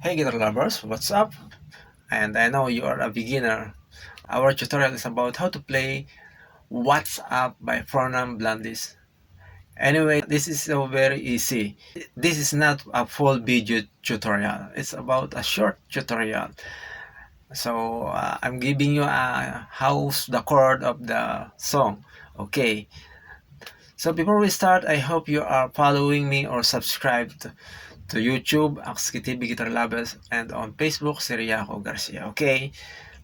Hey guitar lovers, what's up? And I know you are a beginner. Our tutorial is about how to play What's Up by Fernand Blandis. Anyway, this is so very easy. This is not a full video tutorial. It's about a short tutorial. So I'm giving you a how's the chord of the song. Okay. So before we start, I hope you are following me or subscribed to YouTube, Aksuki TV Guitar Lovers, and on Facebook, Siriaco Garcia. Okay,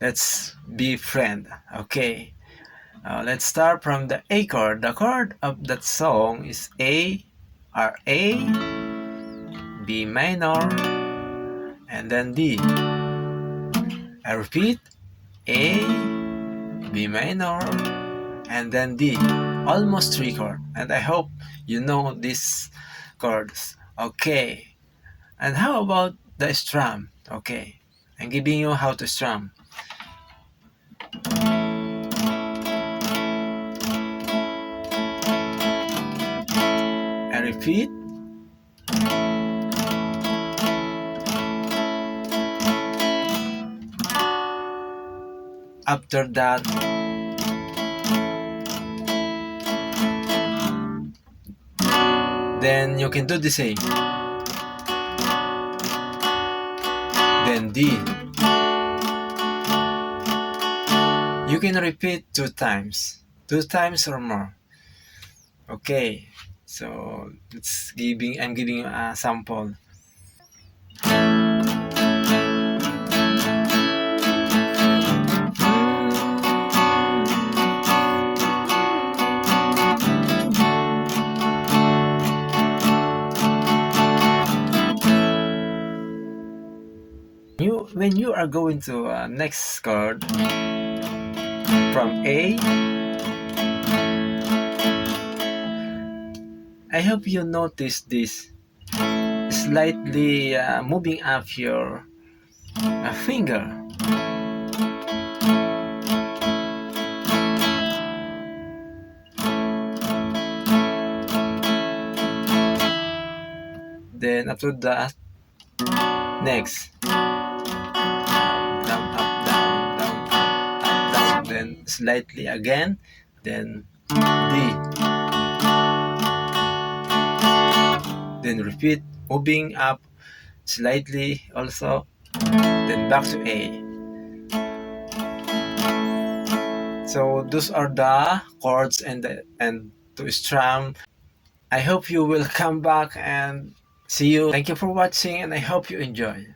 let's be friend. Okay, let's start from the A chord. The chord of that song is A, R A, B minor, and then D. I repeat, A, B minor, and then D. Almost three chords, and I hope you know these chords. Okay, and how about the strum? Okay, I'm giving you how to strum. I repeat. After that, then you can do the same. Then D. You can repeat two times or more. Okay, so I'm giving you a sample. When you are going to next chord from A, I hope you notice this slightly moving up your finger. Then after that, next. Then slightly again, then D, then repeat, moving up slightly also, then back to A. So those are the chords and to strum. I hope you will come back and see you. Thank you for watching, and I hope you enjoy.